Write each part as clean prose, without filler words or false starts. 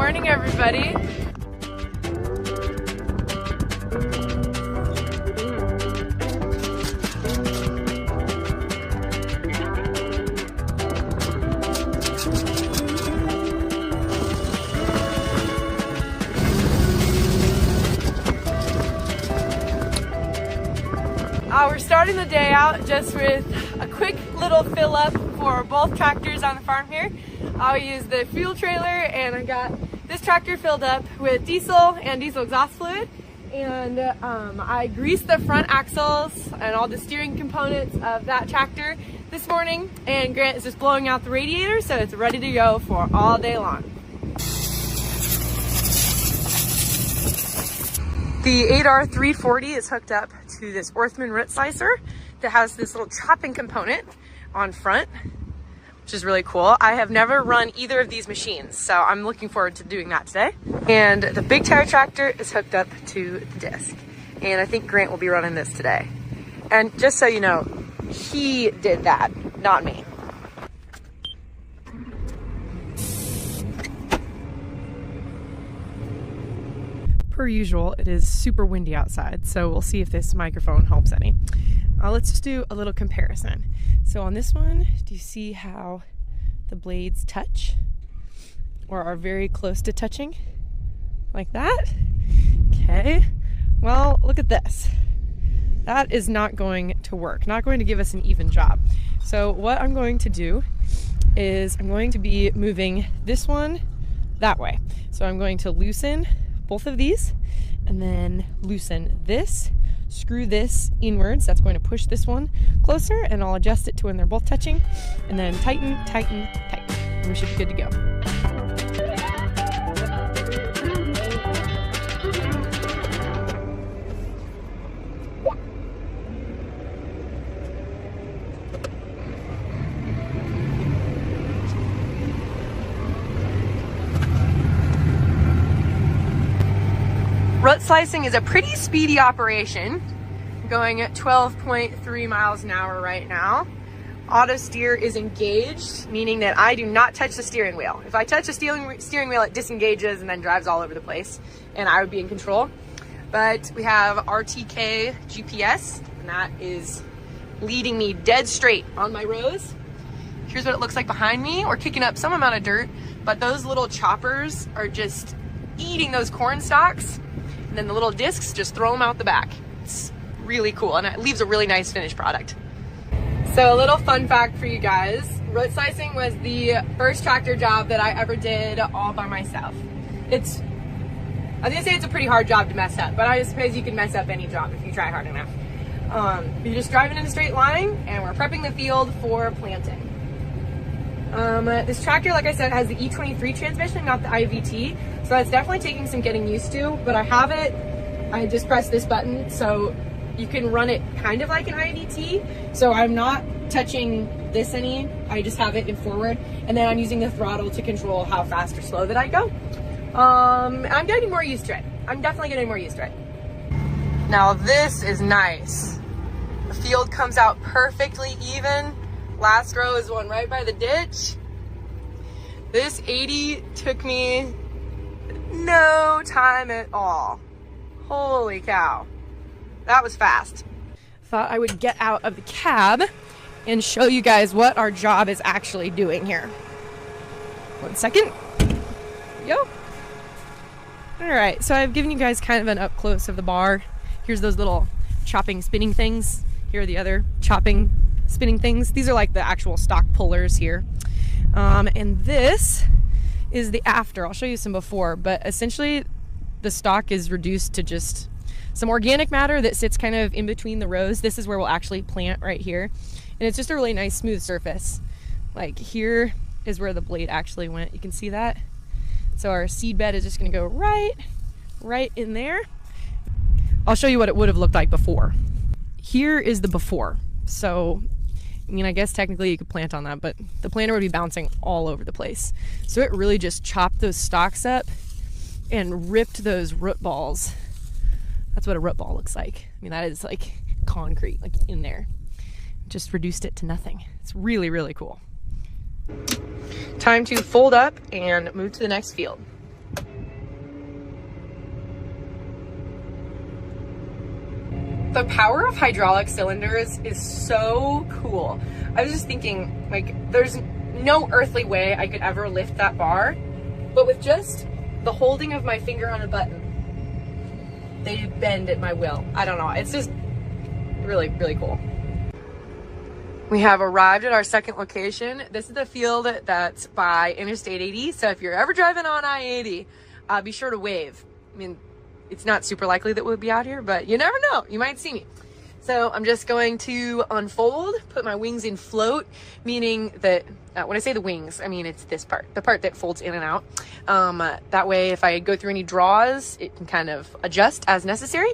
morning, everybody. We're starting the day out just with a quick little fill up for both tractors on the farm here. I'll use the fuel trailer, and I got this tractor filled up with diesel and diesel exhaust fluid. And I greased the front axles and all the steering components of that tractor this morning, and Grant is just blowing out the radiator, so it's ready to go for all day long. The 8R340 is hooked up to this Orthman root slicer that has this little chopping component on front, which is really cool. I have never run either of these machines, so I'm looking forward to doing that today. And the big tire tractor is hooked up to the disc, and I think Grant will be running this today. And just so you know, he did that, not me. Per usual, it is super windy outside, so we'll see if this microphone helps any. Let's just do a little comparison. So on this one, do you see how the blades touch or are very close to touching? Like that? Okay, well, look at this. That is not going to work, not going to give us an even job. So what I'm going to do is I'm going to be moving this one that way. So I'm going to loosen both of these and then loosen this, screw this inwards. That's going to push this one closer, and I'll adjust it to when they're both touching, and then tighten, tighten, tighten, and we should be good to go. Rut slicing is a pretty speedy operation, going at 12.3 miles an hour right now. Auto steer is engaged, meaning that I do not touch the steering wheel. If I touch the steering wheel, it disengages and then drives all over the place, and I would be in control. But we have RTK GPS, and that is leading me dead straight on my rows. Here's what it looks like behind me. We're kicking up some amount of dirt, but those little choppers are just eating those corn stalks. And then the little discs just throw them out the back. It's really cool, and it leaves a really nice finished product. So a little fun fact for you guys. Root slicing was the first tractor job that I ever did all by myself. I was gonna say it's a pretty hard job to mess up, but I suppose you can mess up any job if you try hard enough. You're just driving in a straight line, and we're prepping the field for planting. This tractor, like I said, has the E23 transmission, not the IVT, so it's definitely taking some getting used to, but I have it. I just press this button, so you can run it kind of like an IVT, so I'm not touching this any. I just have it in forward, and then I'm using the throttle to control how fast or slow that I go. I'm getting more used to it. I'm definitely getting more used to it. Now this is nice. The field comes out perfectly even. Last row is one right by the ditch. This 80 took me no time at all. Holy cow. That was fast. Thought I would get out of the cab and show you guys what our job is actually doing here. 1 second. Yo. Alright, so I've given you guys kind of an up close of the bar. Here's those little chopping spinning things. Here are the other chopping spinning things. These are like the actual stock pullers here. And this is the after. I'll show you some before, but essentially the stock is reduced to just some organic matter that sits kind of in between the rows. This is where we'll actually plant right here. And it's just a really nice smooth surface. Like here is where the blade actually went. You can see that. So our seed bed is just gonna go right in there. I'll show you what it would have looked like before. Here is the before. So, I mean, I guess technically you could plant on that, but the planter would be bouncing all over the place. So it really just chopped those stalks up and ripped those root balls. That's what a root ball looks like. I mean, that is like concrete, like in there. Just reduced it to nothing. It's really, really cool. Time to fold up and move to the next field. The power of hydraulic cylinders is so cool. I was just thinking, like, there's no earthly way I could ever lift that bar, but with just the holding of my finger on a button, they bend at my will. I don't know. It's just really, really cool. We have arrived at our second location. This is the field that's by Interstate 80. So if you're ever driving on I-80, be sure to wave. I mean, it's not super likely that we'll be out here, but you never know. You might see me. So I'm just going to unfold, put my wings in float, meaning that when I say the wings, I mean it's this part, the part that folds in and out. That way, if I go through any draws, it can kind of adjust as necessary.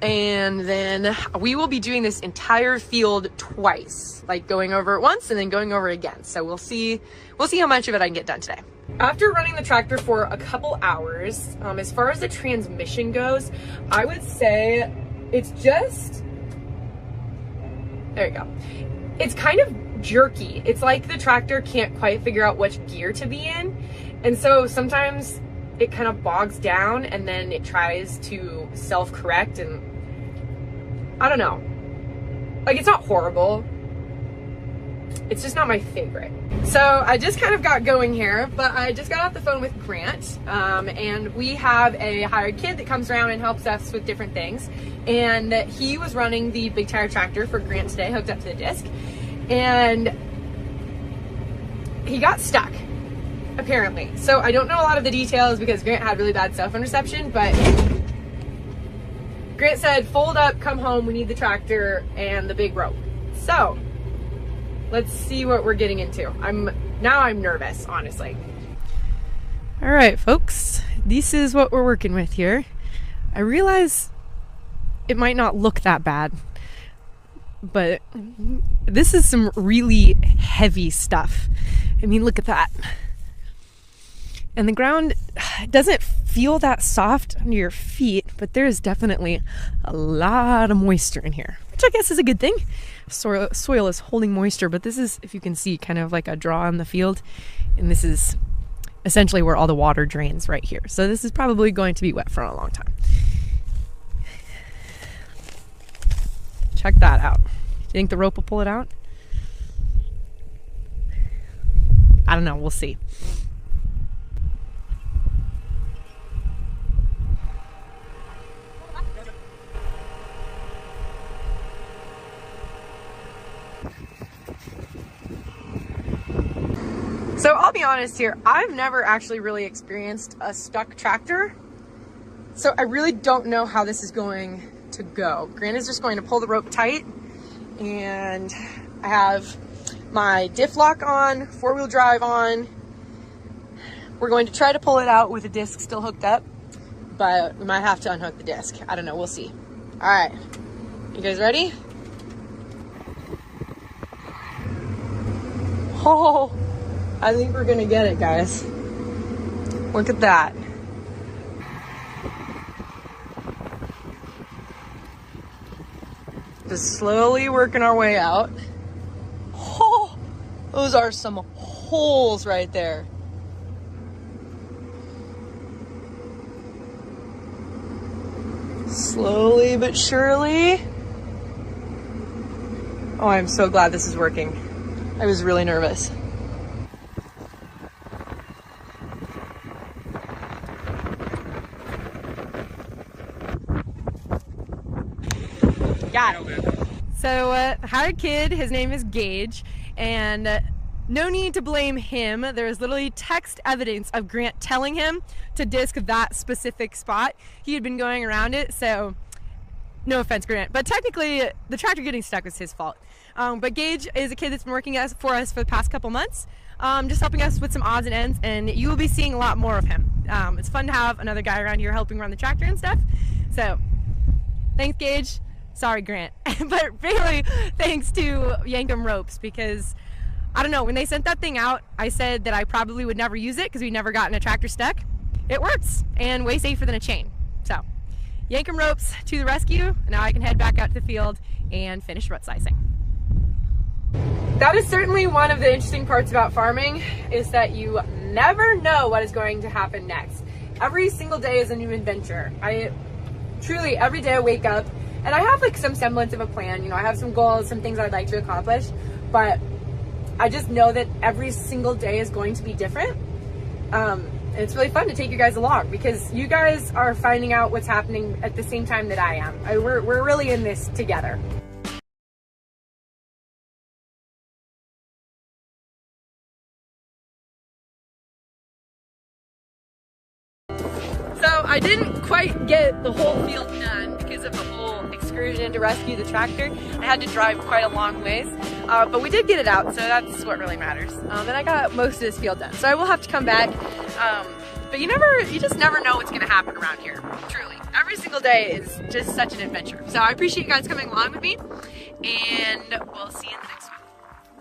And then we will be doing this entire field twice, like going over it once and then going over it again. So we'll see how much of it I can get done today. After running the tractor for a couple hours, as far as the transmission goes, I would say it's just, there you go. It's kind of jerky. It's like the tractor can't quite figure out which gear to be in. And so sometimes it kind of bogs down and then it tries to self-correct, and I don't know. Like, it's not horrible. It's just not my favorite. So I just kind of got going here, but I just got off the phone with Grant, and we have a hired kid that comes around and helps us with different things. And he was running the big tire tractor for Grant today, hooked up to the disc, and he got stuck, apparently. So I don't know a lot of the details because Grant had really bad cell phone reception, but Grant said, fold up, come home, we need the tractor and the big rope. So let's see what we're getting into. I'm nervous, honestly. All right, folks, this is what we're working with here. I realize it might not look that bad, but this is some really heavy stuff. I mean, look at that. And the ground doesn't feel that soft under your feet, but there's definitely a lot of moisture in here, which I guess is a good thing. Soil is holding moisture, but this is, if you can see, kind of like a draw in the field. And this is essentially where all the water drains right here. So this is probably going to be wet for a long time. Check that out. Do you think the rope will pull it out? I don't know. We'll see. So I'll be honest here, I've never actually really experienced a stuck tractor. So I really don't know how this is going to go. Grant is just going to pull the rope tight, and I have my diff lock on, 4-wheel drive on. We're going to try to pull it out with the disc still hooked up, but we might have to unhook the disc. I don't know, we'll see. All right, you guys ready? Oh, I think we're gonna get it, guys. Look at that. Just slowly working our way out. Oh, those are some holes right there. Slowly but surely. Oh, I'm so glad this is working. I was really nervous. Got it. So, hired kid, his name is Gage, and no need to blame him. There is literally text evidence of Grant telling him to disc that specific spot. He had been going around it, so no offense, Grant, but technically the tractor getting stuck was his fault. But Gage is a kid that's been working for us for the past couple months, just helping us with some odds and ends, and you will be seeing a lot more of him. It's fun to have another guy around here helping run the tractor and stuff. So, thanks, Gage. Sorry, Grant. But really, thanks to Yankum Ropes, because, I don't know, when they sent that thing out, I said that I probably would never use it because we never gotten a tractor stuck. It works, and way safer than a chain. So, Yankum Ropes to the rescue. Now I can head back out to the field and finish rut slicing. That is certainly one of the interesting parts about farming, is that you never know what is going to happen next. Every single day is a new adventure. Truly, every day I wake up And I have like some semblance of a plan, you know, I have some goals, some things I'd like to accomplish, but I just know that every single day is going to be different. And it's really fun to take you guys along because you guys are finding out what's happening at the same time that I am. We're really in this together. So I didn't quite get the whole field done because of the whole excursion to rescue the tractor. I had to drive quite a long ways, but we did get it out, so that's what really matters. And I got most of this field done, so I will have to come back. But you just never know what's gonna happen around here, truly. Every single day is just such an adventure. So I appreciate you guys coming along with me, and we'll see you in the next one.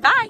Bye.